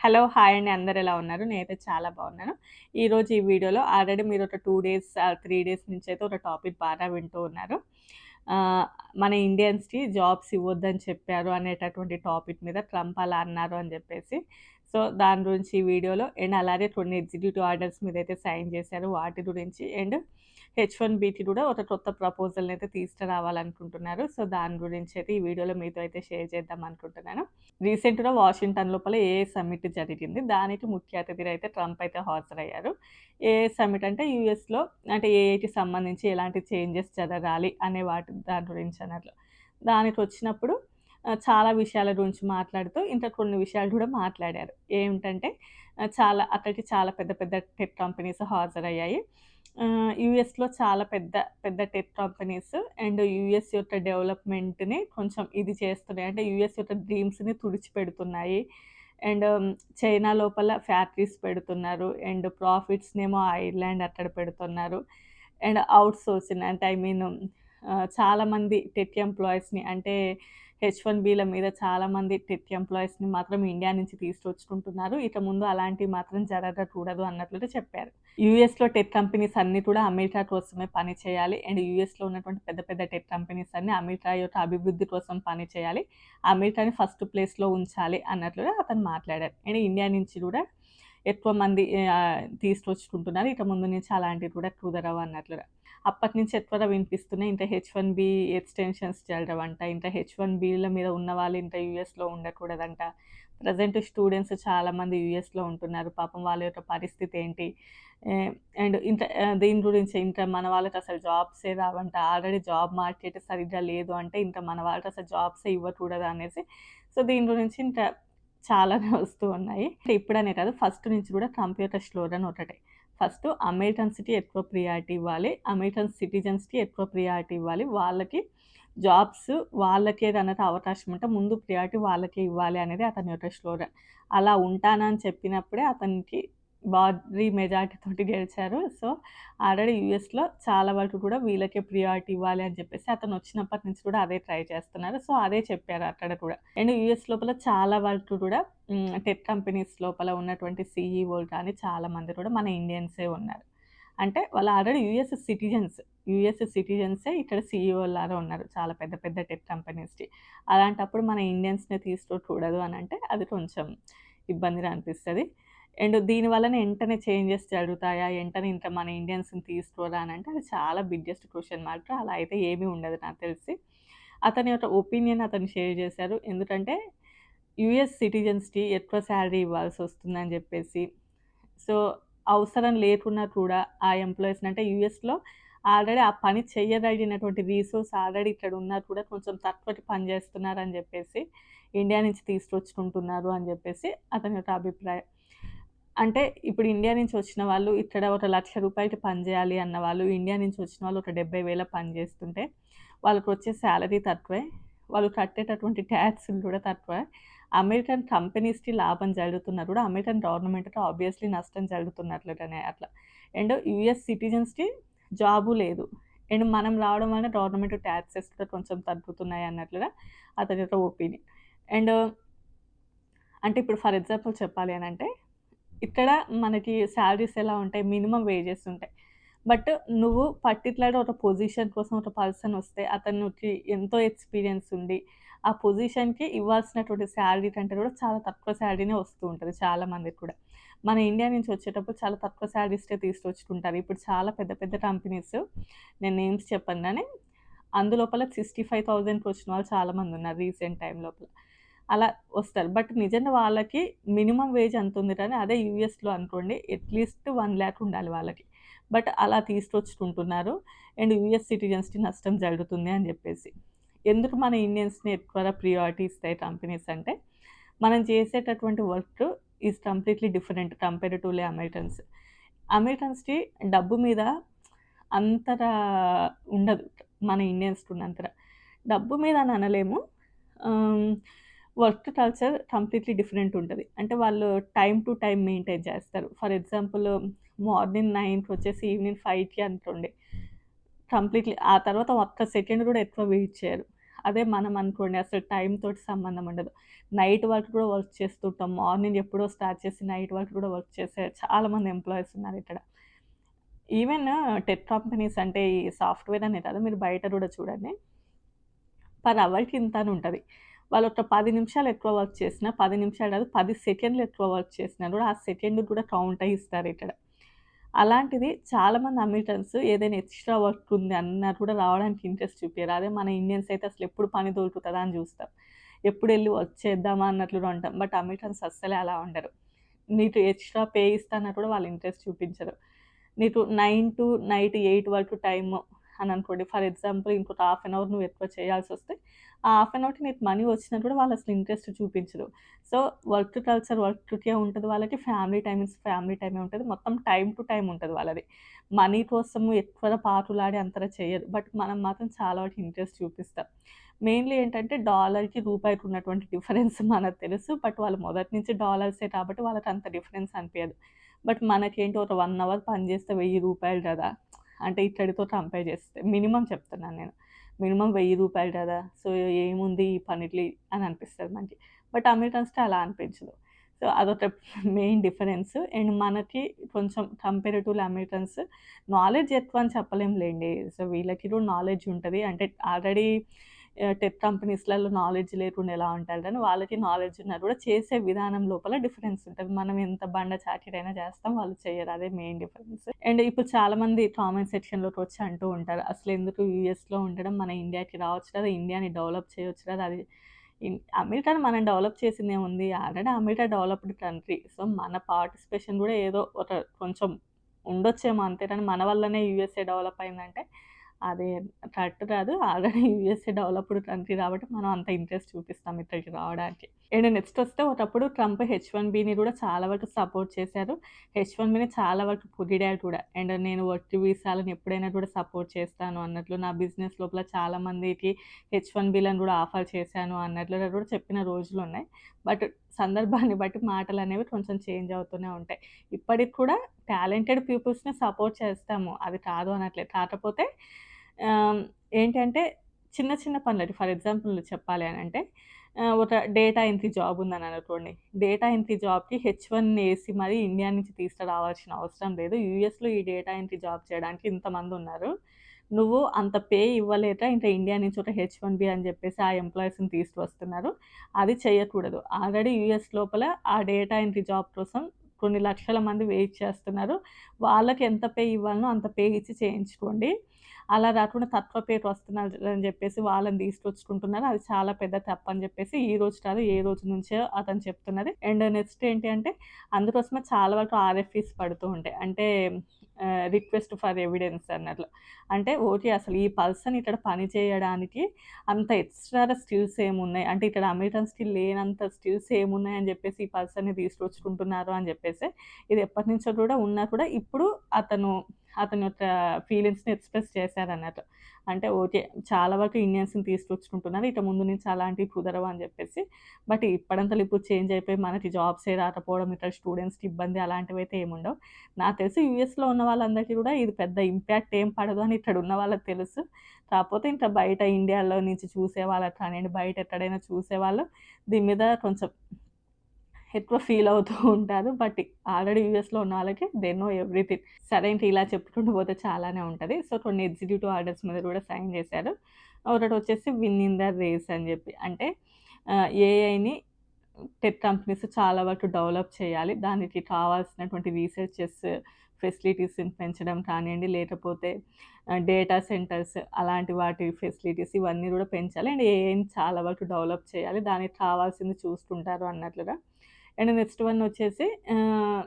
Hello! Hi అండి. అందరూ ఎలా ఉన్నారు? నేనైతే చాలా బాగున్నాను. ఈరోజు ఈ వీడియోలో ఆల్రెడీ మీరు ఒక 2 డేస్ 3 డేస్ నుంచైతే ఒక టాపిక్ బాగా వింటూ ఉన్నారు. ఆహ్, మన ఇండియన్స్‌కి జాబ్స్ ఇవ్వొద్దని చెప్పారు అనేటటువంటి టాపిక్ మీద ట్రంప్ అలా అన్నారు అని జెప్పేసి. సో, దాని గురించి ఈ వీడియోలో అండ్ అలాగే కొన్ని ఎగ్జిక్యూటివ్ ఆర్డర్స్ మీదైతే సైన్ చేశారు. వాటి గురించి అండ్ హెచ్-1బీకి కూడా ఒక కొత్త ప్రపోజల్‌నైతే తీసుకురావాలనుకుంటున్నారు. సో, దాని గురించైతే ఈ వీడియోలో మీతో అయితే షేర్ చేద్దాం అనుకుంటున్నాను. రీసెంట్‌గా వాషింగ్టన్ లోపల ఏఐ సమ్మిట్ జరిగింది. దానికి ముఖ్య అతిథిగా అయితే ట్రంప్ అయితే హాజరయ్యారు. ఏఐ సమ్మిట్ అంటే యూఎస్‌లో అంటే ఏఐకి సంబంధించి ఎలాంటి చేంజెస్ జరగాలి అనే దాని గురించి అన్నట్లు. దానికొచ్చినప్పుడు చాలా విషయాల గురించి మాట్లాడుతూ ఇంకా కొన్ని విషయాలు కూడా మాట్లాడారు. ఏమిటంటే అక్కడికి చాలా పెద్ద పెద్ద టెక్ కంపెనీస్ హాజరయ్యాయి. యూఎస్‌లో చాలా పెద్ద పెద్ద టెక్ కంపెనీస్ అండ్ యూఎస్ యొక్క డెవలప్‌మెంట్‌ని కొంచెం ఇది చేస్తున్నాయి. అంటే యూఎస్ యొక్క డ్రీమ్స్‌ని తుడిచిపెడుతున్నాయి. అండ్ చైనా లోపల ఫ్యాక్టరీస్ పెడుతున్నారు. అండ్ ప్రాఫిట్స్‌నేమో ఐర్లాండ్ అక్కడ పెడుతున్నారు. అండ్ ఔట్‌సోర్సింగ్ అంటే చాలామంది టెక్ ఎంప్లాయీస్‌ని అంటే హెచ్-1బీల మీద చాలామంది టెక్ ఎంప్లాయీస్‌ని మాత్రం ఇండియా నుంచి తీసుకొచ్చుకుంటున్నారు. ఇక ముందు అలాంటివి మాత్రం జరగకూడదు అన్నట్లుగా చెప్పారు. యూఎస్‌లో టెక్ కంపెనీస్ అన్నీ కూడా అమెరికా కోసమే పని చేయాలి. అండ్ యూఎస్‌లో ఉన్నటువంటి పెద్ద పెద్ద టెక్ కంపెనీస్ అన్నీ అమెరికా యొక్క అభివృద్ధి కోసం పని చేయాలి. అమెరికాని ఫస్ట్ ప్లేస్‌లో ఉంచాలి అన్నట్లుగా అతను మాట్లాడారు. అండ్ ఇండియా నుంచి కూడా ఎక్కువ మంది తీసుకొచ్చుకుంటున్నారు. ఇక ముందు నుంచి అలాంటివి కూడా కుదరవు అన్నట్లుగా. అప్పటినుంచి ఎక్కువగా వినిపిస్తున్నాయి. ఇంత హెచ్-1బీ ఎక్స్‌టెన్షన్స్ జరగవంట. ఇంత హెచ్-1బీల మీద ఉన్నవాళ్ళు ఇంత యూఎస్‌లో ఉండకూడదంట. ప్రెజెంట్ స్టూడెంట్స్ చాలామంది యూఎస్‌లో ఉంటున్నారు. పాపం వాళ్ళ యొక్క పరిస్థితి ఏంటి? అండ్ దీని గురించి ఇంకా మన వాళ్ళకి అసలు జాబ్సే రావంట. ఆల్రెడీ జాబ్ మార్కెట్ సరిగ్గా లేదు అంటే ఇంకా మన వాళ్ళకి అసలు జాబ్సే ఇవ్వకూడదా అనేసి. సో, దీని గురించి ఇంకా చాలానే వస్తూ ఉన్నాయి. ఇప్పుడనే కాదు ఫస్ట్ నుంచి కూడా ట్రంప్ యొక్క స్లోగన్ ఒకటే. ఫస్ట్ అమెరికన్స్‌కి ఎక్కువ ప్రియారిటీ ఇవ్వాలి. అమెరికన్ సిటిజన్స్‌కి ఎక్కువ ప్రియారిటీ ఇవ్వాలి. వాళ్ళకి జాబ్స్ వాళ్ళకే గనక అవకాశం ఉంటే ముందు ప్రియారిటీ వాళ్ళకే ఇవ్వాలి అనేది అతని యొక్క స్లోగన్. అలా ఉంటానని చెప్పినప్పుడే అతనికి భారీ మెజారిటీతోటి గెలిచారు. సో, ఆల్రెడీ యూఎస్‌లో చాలా వరకు కూడా వీళ్ళకే ప్రియారిటీ ఇవ్వాలి అని చెప్పేసి అతను వచ్చినప్పటి నుంచి కూడా అదే ట్రై చేస్తున్నారు. సో, అదే చెప్పారు అక్కడ కూడా. అండ్ యూఎస్ లోపల చాలా వరకు కూడా టెక్ కంపెనీస్ లోపల ఉన్నటువంటి సీఈఓలు కానీ చాలామంది కూడా మన ఇండియన్సే ఉన్నారు. అంటే వాళ్ళు ఆల్రెడీ యూఎస్ సిటిజన్సే ఇక్కడ సీఈఓలాగా ఉన్నారు. చాలా పెద్ద పెద్ద టెక్ కంపెనీస్‌కి. అలాంటప్పుడు మన ఇండియన్స్‌ని తీసుకోకూడదు అనంటే అది కొంచెం ఇబ్బందిగా అనిపిస్తది. అండ్ దీని వలన ఎంటనే చేంజెస్ జరుగుతాయా? ఎంటనే ఇంక మన ఇండియన్స్‌ని తీసుకోరా అనంటే అది చాలా బిగ్గెస్ట్ క్వెషన్ మార్క్. అలా అయితే ఏమీ ఉండదు నాకు తెలిసి. అతని యొక్క ఒపీనియన్ అతను షేర్ చేశారు. ఎందుకంటే యూఎస్ సిటిజన్స్‌కి ఎక్కువ సాలరీ ఇవ్వాల్సొస్తుందని జెప్పేసి. సో, అవసరం లేకున్నా కూడా ఆ ఎంప్లాయీస్‌ని అంటే యూఎస్‌లో ఆల్రెడీ ఆ పని చెయ్యగలిగినటువంటి రిసోర్స్ ఆల్రెడీ ఇక్కడ ఉన్నా కూడా కొంచెం తక్కువకి పని జేస్తున్నారని జెప్పేసి ఇండియా నుంచి తీసుకొచ్చుకుంటున్నారు అని జెప్పేసి అతని యొక్క అభిప్రాయం. అంటే ఇప్పుడు ఇండియా నుంచి వచ్చిన వాళ్ళు ఇక్కడ ఒక రూ. 1,00,000కి పని జేయాలి అన్న వాళ్ళు ఇండియా నుంచి వచ్చిన వాళ్ళు ఒక 70,000 పని జేస్తుంటే వాళ్ళకొచ్చే సాలరీ తక్కువే. వాళ్ళు కట్టేటటువంటి ట్యాక్స్‌లు గూడా తక్కువే. అమెరికన్ కంపెనీస్‌కి లాభం జరుగుతున్నా కూడా అమెరికన్ గవర్నమెంట్‌కి ఆబ్వియస్‌లీ నష్టం జరుగుతున్నట్లుగానే అట్లా. అండ్ యూఎస్ సిటిజన్స్‌కి జాబు లేదు. అండ్ మనం రావడం వల్ల గవర్నమెంట్ ట్యాక్సెస్ కూడా కొంచెం తగ్గుతున్నాయి అన్నట్లుగా అతని యొక్క ఒపీనియన్. అండ్ అంటే ఇప్పుడు ఫర్ ఎగ్జాంపుల్ చెప్పాలి అనంటే ఇక్కడ మనకి సాలరీస్ ఎలా ఉంటాయి? మినిమమ్ వేజెస్ ఉంటాయి. బట్ నువ్వు పర్టిక్యులర్‌గా ఒక పొజిషన్ కోసం ఒక పర్సన్ వస్తే అతనికి ఎంతో ఎక్స్‌పీరియన్స్ ఉండి, ఆ పొజిషన్‌కి ఇవ్వాల్సినటువంటి సాలరీ కంటే కూడా చాలా తక్కువ సాలరీనే వస్తూ ఉంటది చాలా మందికి కూడా. మన ఇండియా నుంచి వచ్చేటప్పుడు చాలా తక్కువ సాలరీస్‌కే తీసుకొచ్చుకుంటారు. ఇప్పుడు చాలా పెద్ద పెద్ద కంపెనీస్ నేను నేమ్స్ చెప్పను గానీ అందులోపల 65,000కి వచ్చిన వాళ్ళు చాలామందున్నారు రీసెంట్ టైమ్ లోపల. అలా వస్తారు. బట్ నిజంగా వాళ్ళకి మినిమమ్ వేజ్ అంతుంది కానీ అదే యూఎస్‌లో అనుకోండి అట్‌లీస్ట్ 1,00,000 ఉండాలి వాళ్ళకి. బట్ అలా తీసుకొచ్చుకుంటున్నారు. అండ్ యూఎస్ సిటిజన్స్‌కి నష్టం జరుగుతుంది అని జెప్పేసి. ఎందుకు మన ఇండియన్స్‌ని ఎక్కువగా ప్రియారిటీ ఇస్తాయి కంపెనీస్ అంటే, మనం చేసేటటువంటి work is completely different compared to Americans. అమెరికన్స్‌కి డబ్బు మీద అంతగా ఉండదు. మన ఇండియన్స్‌కి ఉన్నంతగా. డబ్బు మీద అని అనలేము. ఆహ్, వర్క్ కల్చర్ కంప్లీట్‌లీ డిఫరెంట్ ఉంటది. అంటే వాళ్ళు టైమ్ టు టైమ్ మెయింటైన్ చేస్తారు. ఫర్ ఎగ్జాంపుల్ మార్నింగ్ 9కి వచ్చేసి ఈవినింగ్ 5కి అనుకోండి. కంప్లీట్‌లీ ఆ తర్వాత ఒక్క సెకండ్ కూడా ఎక్కువ వెయిట్ చేయరు. అదే మనం అనుకోండి అసలు టైం తోటి సంబంధం ఉండదు. నైట్ వరకు కూడా వర్క్ చేస్తుంటాం. మార్నింగ్ ఎప్పుడో స్టార్ట్ చేసి నైట్ వరకు కూడా వర్క్ చేసే చాలామంది ఎంప్లాయీస్ ఉన్నారిక్కడ. ఈవెన్ టెక్ కంపెనీస్ అంటే ఈ సాఫ్ట్‌వేర్ అనే కాదు, మీరు బయట కూడా చూడండి. పర్ అవర్‌కి ఇంత అని ఉంటది. వాళ్ళు ఒక 10 నిమిషాలు ఎక్కువ వర్క్ చేసినా, 10 నిమిషాలు కాదు 10 సెకండ్లు ఎక్కువ వర్క్ చేసినా కూడా ఆ సెకండ్‌కి కూడా కౌంట్ అయ్యి ఇస్తారిక్కడ. అలాంటిది చాలామంది అమెరికన్స్ ఏదైనా ఎక్స్‌ట్రా వర్క్ ఉంది అన్నా కూడా రావడానికి ఇంట్రెస్ట్ చూపియరు. అదే మన ఇండియన్స్ అయితే అసలెప్పుడు పని దొరుకుతదా అని జూస్తాం. ఎప్పుడెళ్లి వర్క్ చేద్దామా అన్నట్లు కూడా ఉంటాం. బట్ అమెరికన్స్ అస్సలే అలా ఉండరు. నీకు ఎక్స్‌ట్రా పే ఇస్తాన్నా కూడా వాళ్ళు ఇంట్రెస్ట్ చూపించరు. నీకు 9 టు నైట్ 8 వరకు టైము అని అనుకోండి. ఫర్ ఎగ్జాంపుల్ ఇంకొక హాఫ్ అన్ అవర్ నువ్వు ఎక్కువ చేయాల్సొస్తే, ఆ హాఫ్ అన్ అవర్‌కి నీకు మనీ వచ్చినా కూడా వాళ్ళసలు ఇంట్రెస్ట్ చూపించరు. సో, వర్క్ కల్చర్ వర్క్‌కే ఉంటది వాళ్ళకి. ఫ్యామిలీ టైమ్ ఈస్ ఫ్యామిలీ టైమే ఉంటది. మొత్తం టైమ్ టు టైమ్ ఉంటది వాళ్ళది. మనీ కోసము ఎక్కువగా పాకులాడి అంతలా చెయ్యరు. బట్ మనం మాత్రం చాలా వరకు ఇంట్రెస్ట్ చూపిస్తాం. మెయిన్‌లీ ఏంటంటే డాలర్‌కి, రూపాయికి ఉన్నటువంటి డిఫరెన్స్ మనకు తెలుసు. బట్ వాళ్ళు మొదటి నుంచి డాలర్సే కాబట్టి వాళ్ళకంత డిఫరెన్స్ అనిపియదు. బట్ మనకేంటి ఒక 1 అవర్ పని చేస్తే రూ. 1000 కదా! అంటే ఇక్కడితో కంపేర్ చేస్తే మినిమమ్ చెప్తున్నాను నేను. మినిమమ్ రూ. 1000 కదా! సో, ఏముంది ఈ పనిట్లి అని అనిపిస్తది మనకి. బట్ అమెరికన్స్‌కి అలా అనిపించదు. సో, అదొక మెయిన్ డిఫరెన్స్. అండ్ మనకి కొంచెం కంపారిటివ్‌లీ అమెరికన్స్ నాలెడ్జ్ ఎక్కువ అని చెప్పలేంలెండి. సో, వీళ్ళకి కూడా నాలెడ్జ్ ఉంటది. అంటే ఆల్రెడీ టెక్ కంపెనీస్‌లలో నాలెడ్జ్ లేకుండా ఎలా ఉంటారు గానీ, వాళ్ళకి నాలెడ్జ్ ఉన్నా కూడా చేసే విధానం లోపల డిఫరెన్స్ ఉంటది. మనం ఎంత బండ చాకిరైనా చేస్తాం, వాళ్ళు చెయ్యరు. అదే మెయిన్ డిఫరెన్స్. అండ్ ఇప్పుడు చాలామంది కామెంట్ సెక్షన్‌లోకి వచ్చి అంటూ ఉంటారు. అసలెందుకు యూఎస్‌లో ఉండడం, మన ఇండియాకి రావచ్చు కదా! ఇండియాని డెవలప్ చేయొచ్చు కదా! అది అమెరికాని మనం డెవలప్ చేసిందేముంది? Already America developed country. So, మన పార్టిసిపేషన్ గూడా ఏదో ఒక కొంచెం ఉండొచ్చేమో అంతే కానీ, మన వల్లనే యూఎస్ఏ డెవలప్ అయిందంటే, అది కరెక్ట్ కాదు. ఆల్రెడీ యూఎస్ఏ డెవలప్డ్ కంట్రీ కాబట్టి, మనం అంత ఇంట్రెస్ట్ చూపిస్తాం ఇక్కడికి రావడానికి. అండ్ నెక్స్ట్ వస్తే ఒకప్పుడు ట్రంప్ హెచ్-1బీని కూడా చాలా వరకు సపోర్ట్ చేశారు. హెచ్-1బీని చాలా వరకు పొగిడారు కూడా. అండ్ నేను వర్క్ వీసాలను ఎప్పుడైనా కూడా సపోర్ట్ చేస్తాను అన్నట్లు, నా బిజినెస్ లోపల చాలా మందికి హెచ్-1బీలను కూడా ఆఫర్ చేశాను అన్నట్లుగా కూడా చెప్పిన రోజులున్నాయి. బట్ సందర్భాన్ని బట్టి మాటలనేవి కొంచెం చేంజ్ అవుతూనే ఉంటాయి. ఇప్పటికి కూడా టాలెంటెడ్ పీపుల్స్‌ని సపోర్ట్ చేస్తాము. అది కాదు అనట్లేదు. కాకపోతే ఆహ్, ఏంటంటే చిన్న చిన్న పనులకి ఫర్ ఎగ్జాంపుల్ చెప్పాలి అనంటే ఒక డేటా ఎంట్రీ జాబ్ ఉందననుకోండి. డేటా ఎంట్రీ జాబ్‌కి హెచ్-1 ఏసి మరి ఇండియా నుంచి తీసుకురావాల్సిన అవసరం లేదు. యూఎస్‌లో ఈ డేటా ఎంట్రీ జాబ్ చేయడానికి ఇంతమందున్నారు. నువ్వు అంత పే ఇవ్వలేక ఇంకా ఇండియా నుంచి ఒక హెచ్-1బీ అని చెప్పేసి ఆ ఎంప్లాయీస్‌ని తీసుకొస్తున్నారు. అది చేయకూడదు. ఆల్రెడీ యూఎస్ లోపల ఆ డేటా ఎంట్రీ జాబ్ కోసం కొన్ని లక్షల మంది వెయిట్ చేస్తున్నారు. వాళ్ళకి ఎంత పే ఇవ్వాలనో అంత పే ఇచ్చి చేయించుకోండి. అలా గాకుండా తక్కువ పేకి వస్తున్నారని జెప్పేసి వాళ్ళని తీసుకొచ్చుకుంటున్నారు. అది చాలా పెద్ద తప్పని జెప్పేసి ఈ రోజు కాదు, ఏ రోజు నుంచో అతను చెప్తున్నది. అండ్ నెక్స్ట్ ఏంటి అంటే అందుకోసమే చాలా వరకు ఆర్ఎఫ్ఈస్ పడుతూ ఉంటాయి. అంటే రిక్వెస్ట్ ఫర్ ఎవిడెన్స్ అన్నట్లు. అంటే ఓకే. అసలు ఈ పర్సన్ ఇక్కడ పని చేయడానికి అంత ఎక్స్‌ట్రా స్కిల్స్ ఏమున్నాయి? అంటే ఇక్కడ అమెరికన్స్‌కి లేనంత స్కిల్స్ ఏమున్నాయని జెప్పేసి ఈ పర్సన్‌ని తీసుకొచ్చుకుంటున్నారు అని జెప్పేసి ఇది ఎప్పటినుంచో కూడా ఉన్నా కూడా ఇప్పుడు అతను అతని యొక్క ఫీలింగ్స్‌ని ఎక్స్‌ప్రెస్ చేశారన్నట్టు. అంటే ఓకే. చాలా వరకు ఇండియన్స్‌ని తీసుకొచ్చుకుంటున్నారు. ఇక ముందు నుంచి అలాంటివి కుదరవు అని జెప్పేసి. బట్ ఇప్పుడంతలో ఇప్పుడు చేంజ్ అయిపోయి మనకి జాబ్సే రాకపోవడం, ఇక్కడ స్టూడెంట్స్‌కి ఇబ్బంది అలాంటివైతే ఏముండవు. నాకు తెలిసి యూఎస్‌లో ఉన్న వాళ్ళందరికీ కూడా ఇది పెద్ద ఇంపాక్ట్ ఏం పడదు అని ఇక్కడ ఉన్న వాళ్ళకి తెలుసు. కాకపోతే ఇంకా బయట ఇండియాలో నుంచి చూసే వాళ్ళకి కానియండి, బయట ఎక్కడైనా చూసేవాళ్ళు దీని మీద కొంచెం ఎక్కువ ఫీల్ అవుతూ ఉంటారు. బట్ ఆల్రెడీ యూఎస్‌లో ఉన్న వాళ్ళకి దే నో ఎవ్రీథింగ్. సరే ఇంక ఇలా చెప్పుకుంటూ పోతే చాలానే ఉంటది. సో, కొన్ని ఎగ్జిక్యూటివ్ ఆర్డర్స్ మీద కూడా సైన్ చేశారు. ఒకటొచ్చేసి విన్ ఇన్ ద రేస్ అని చెప్పి. అంటే ఏఐని టెక్ కంపెనీస్ చాలా వరకు డెవలప్ చేయాలి. దానికి కావాల్సినటువంటి రీసెర్చెస్ ఫెసిలిటీస్‌ని పెంచడం కానియండి, లేకపోతే డేటా సెంటర్స్ అలాంటి వాటి ఫెసిలిటీస్ ఇవన్నీ కూడా పెంచాలి. అండ్ ఏఐని చాలా వరకు డెవలప్ చేయాలి. దానికి కావాల్సింది చూసుకుంటారు అన్నట్లుగా. అండ్ నెక్స్ట్ వన్ వచ్చేసి ఆహ్,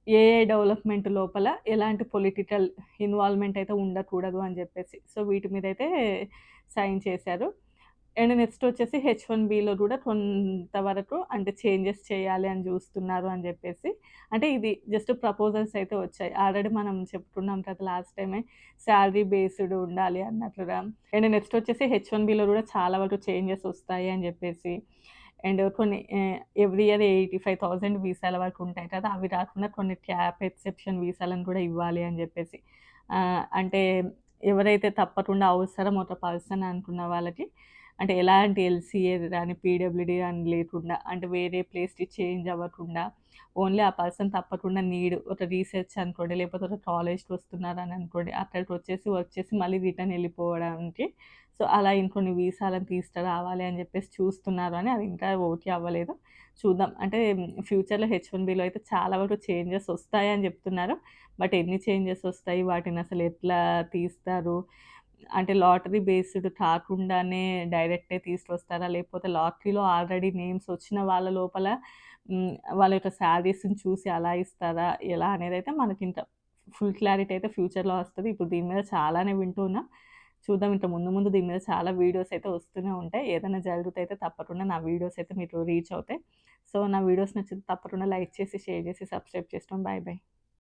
ఏఐ డెవలప్‌మెంట్ లోపల ఎలాంటి పొలిటికల్ ఇన్వాల్వ్‌మెంట్ అయితే ఉండకూడదు అని జెప్పేసి. సో, వీటి మీదైతే సైన్ చేశారు. అండ్ నెక్స్ట్ వచ్చేసి హెచ్-1బీలో గూడా కొంతవరకు అంటే చేంజెస్ చేయాలి అని జూస్తున్నారు అని జెప్పేసి. అంటే ఇది జస్ట్ ప్రపోజల్స్ అయితే వచ్చాయి. ఆల్రెడీ మనం చెప్పుకున్నాం కదా! లాస్ట్ టైమే సాలరీ బేస్డ్ ఉండాలి అన్నట్లుగా. అండ్ నెక్స్ట్ వచ్చేసి హెచ్-1బీలో గూడా చాలా వరకు చేంజెస్ వస్తాయి అని జెప్పేసి. అండ్ కొన్ని ఎవ్రీ ఇయర్ 85,000 వీసాల వరకు ఉంటాయి కదా! అవి కాకుండా కొన్ని క్యాప్ ఎక్సెప్షన్ వీసాలను కూడా ఇవ్వాలి అని జెప్పేసి. అంటే ఎవరైతే తప్పకుండా అవసరం ఒక పర్సన్ అనుకున్న వాళ్ళకి అంటే ఎలాంటి ఎల్సీఏ గాని, పీడబ్ల్యూడీ గాని లేకుండా, అంటే వేరే ప్లేస్‌కి చేంజ్ అవ్వకుండా, ఓన్లీ ఆ పర్సన్ తప్పకుండా ఒక రీసెర్చ్ అనుకోండి, లేకపోతే ఒక కాలేజ్‌కి వస్తున్నారని అనుకోండి, అక్కడికి వర్క్ చేసి మళ్ళీ రిటర్న్ ఎళ్ళిపోవడానికి. సో, అలా ఇంకొన్ని వీసాలను తీసుకురావాలి అని చెప్పేసి చూస్తున్నారు అని, అది ఇంకా ఓకే అవ్వలేదు. చూద్దాం. అంటే ఫ్యూచర్‌లో హెచ్-1బీలో అయితే చాలా వరకు చేంజెస్ వస్తాయని చెప్తున్నారు. బట్ ఎన్ని చేంజెస్ వస్తాయి? వాటిని అసలు ఎట్లా తీస్తారు? అంటే లాటరీ బేస్డ్ కాకుండానే డైరెక్టే తీసుకొస్తారా? లేకపోతే లాటరీలో ఆల్రెడీ నేమ్స్ వచ్చిన వాళ్ళ లోపల హ్మ్, వాళ్ళ యొక్క శాలరీస్‌ని చూసి అలా ఇస్తారా? ఎలా అనేదైతే మనకింకా ఫుల్ క్లారిటీ అయితే ఫ్యూచర్‌లో వస్తది. ఇప్పుడు దీని మీద చాలానే వింటూ ఉన్నా. చూద్దాం, ఇంకా ముందు ముందు దీని మీద చాలా వీడియోస్ అయితే వస్తూనే ఉంటాయి. ఏదైనా జరిగితే అయితే తప్పకుండా నా వీడియోస్ అయితే మీకు రీచ్ అవుతాయి. సో, నా వీడియోస్ నచ్చితే తప్పకుండా లైక్ చేసి, షేర్ చేసి, సబ్స్క్రైబ్ చేసుకోండి. Bye bye.